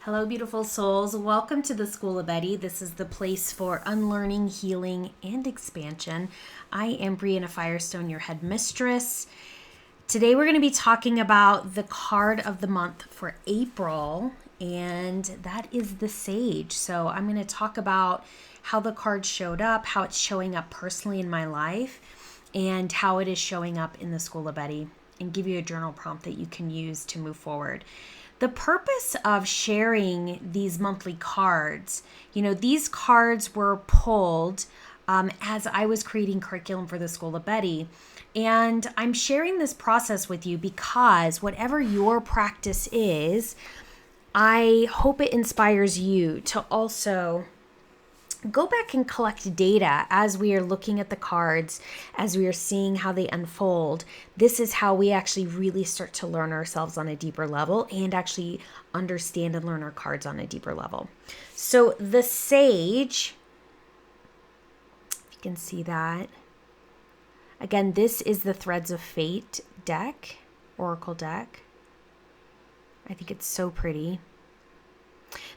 Hello, beautiful souls. Welcome to the School of Betty. This is the place for unlearning, healing, and expansion. I am Brianna Firestone, your headmistress. Today, we're going to be talking about the card of the month for April, and that is the Sage. So, I'm going to talk about how the card showed up, how it's showing up personally in my life, and how it is showing up in the School of Betty, and give you a journal prompt that you can use to move forward. The purpose of sharing these monthly cards, these cards were pulled as I was creating curriculum for the School of Betty. And I'm sharing this process with you because whatever your practice is, I hope it inspires you to also go back and collect data as we are looking at the cards, as we are seeing how they unfold. This is how we actually really start to learn ourselves on a deeper level and actually understand and learn our cards on a deeper level. So the Sage, if you can see that. Again, this is the Threads of Fate deck, Oracle deck. I think it's so pretty.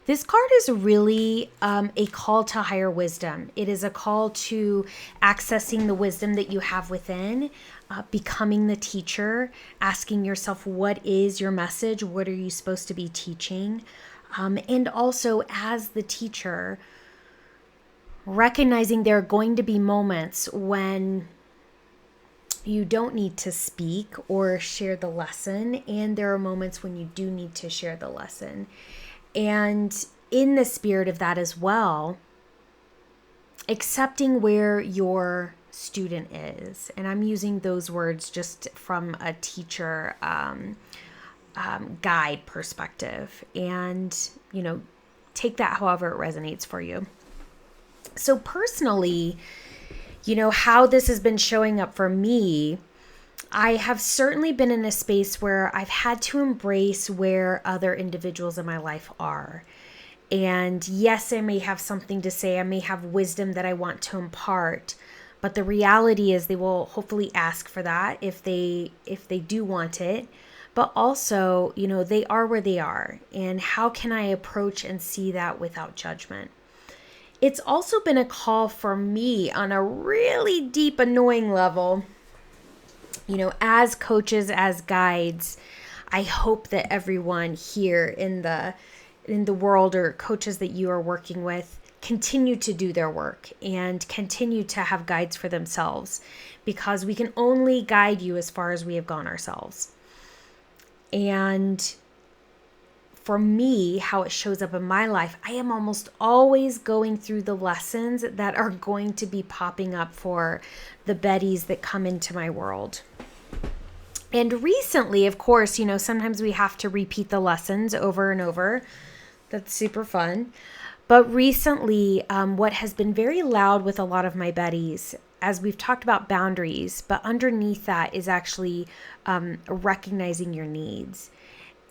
This card is really a call to higher wisdom. It is a call to accessing the wisdom that you have within, becoming the teacher, asking yourself, what is your message? What are you supposed to be teaching? And also, as the teacher, recognizing there are going to be moments when you don't need to speak or share the lesson, and there are moments when you do need to share the lesson. And in the spirit of that as well, accepting where your student is. And I'm using those words just from a teacher guide perspective. And, take that however it resonates for you. So personally, how this has been showing up for me, I have certainly been in a space where I've had to embrace where other individuals in my life are. And yes, I may have something to say. I may have wisdom that I want to impart. But the reality is they will hopefully ask for that if they do want it. But also, they are where they are. And how can I approach and see that without judgment? It's also been a call for me on a really deep, annoying level. As coaches, as guides, I hope that everyone here in the world, or coaches that you are working with, continue to do their work and continue to have guides for themselves, because we can only guide you as far as we have gone ourselves. And for me, how it shows up in my life, I am almost always going through the lessons that are going to be popping up for the Bettys that come into my world. And recently, of course, sometimes we have to repeat the lessons over and over. That's super fun. But recently, what has been very loud with a lot of my Bettys, as we've talked about boundaries, but underneath that is actually recognizing your needs.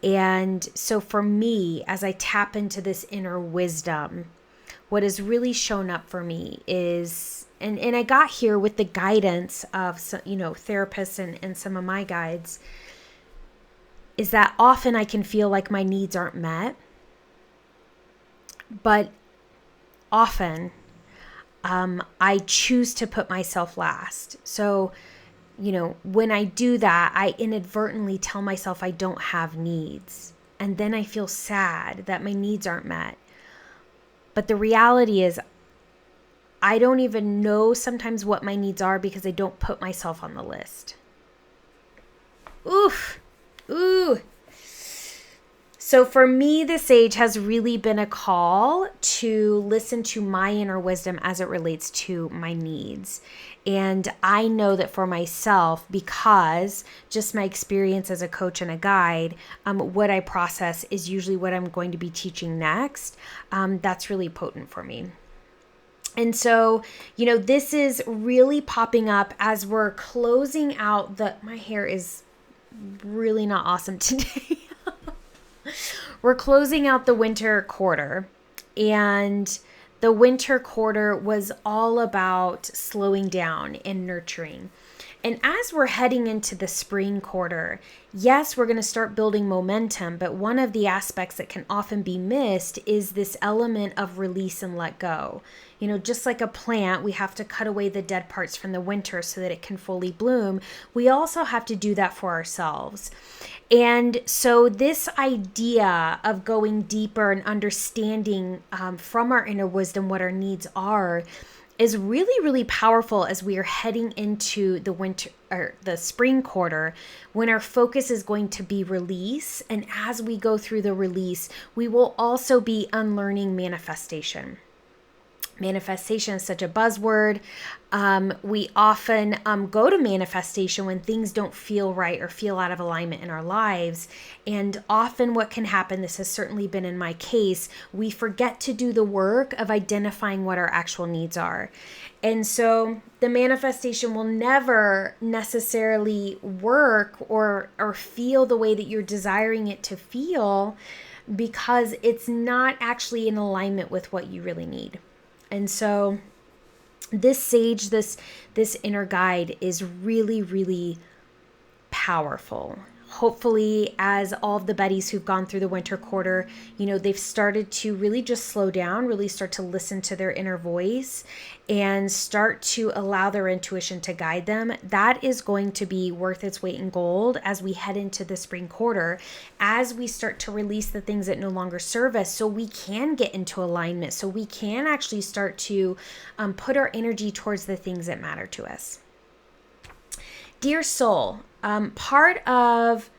And so for me, as I tap into this inner wisdom, what has really shown up for me is, and I got here with the guidance of, therapists and some of my guides, is that often I can feel like my needs aren't met. But often I choose to put myself last. So, when I do that, I inadvertently tell myself I don't have needs. And then I feel sad that my needs aren't met. But the reality is, I don't even know sometimes what my needs are because I don't put myself on the list. Ooh. So for me, the Sage has really been a call to listen to my inner wisdom as it relates to my needs. And I know that for myself, because just my experience as a coach and a guide, what I process is usually what I'm going to be teaching next. That's really potent for me. And so, this is really popping up as we're closing out my hair is really not awesome today. We're closing out the winter quarter, and the winter quarter was all about slowing down and nurturing. And as we're heading into the spring quarter, yes, we're going to start building momentum, but one of the aspects that can often be missed is this element of release and let go. You know, just like a plant, we have to cut away the dead parts from the winter so that it can fully bloom. We also have to do that for ourselves. And so this idea of going deeper and understanding from our inner wisdom what our needs are is really, really powerful as we are heading into the winter or the spring quarter, when our focus is going to be release. And as we go through the release, we will also be unlearning manifestation. Manifestation is such a buzzword. We often go to manifestation when things don't feel right or feel out of alignment in our lives. And often what can happen, this has certainly been in my case, we forget to do the work of identifying what our actual needs are. And so the manifestation will never necessarily work or feel the way that you're desiring it to feel, because it's not actually in alignment with what you really need. And so this sage, this inner guide is really, really powerful. Hopefully, as all of the Bettys who've gone through the winter quarter, you know, they've started to really just slow down, really start to listen to their inner voice and start to allow their intuition to guide them. That is going to be worth its weight in gold as we head into the spring quarter, as we start to release the things that no longer serve us, so we can get into alignment, so we can actually start to put our energy towards the things that matter to us. Dear soul, part of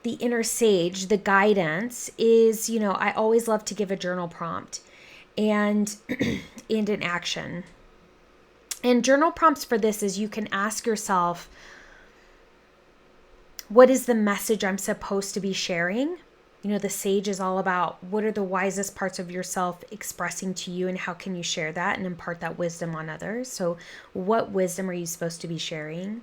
the inner sage, the guidance is, you know, I always love to give a journal prompt and an action. And journal prompts for this is, you can ask yourself, what is the message I'm supposed to be sharing? You know, the sage is all about what are the wisest parts of yourself expressing to you, and how can you share that and impart that wisdom on others? So what wisdom are you supposed to be sharing?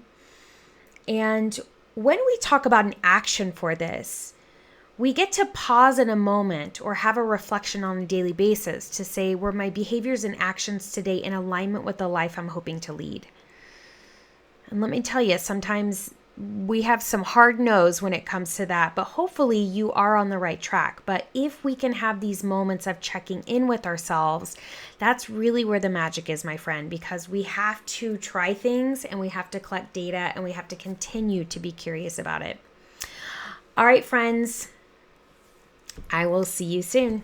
And when we talk about an action for this, we get to pause in a moment or have a reflection on a daily basis to say, were my behaviors and actions today in alignment with the life I'm hoping to lead? And let me tell you, sometimes we have some hard no's when it comes to that, but hopefully you are on the right track. But if we can have these moments of checking in with ourselves, that's really where the magic is, my friend, because we have to try things and we have to collect data and we have to continue to be curious about it. All right, friends, I will see you soon.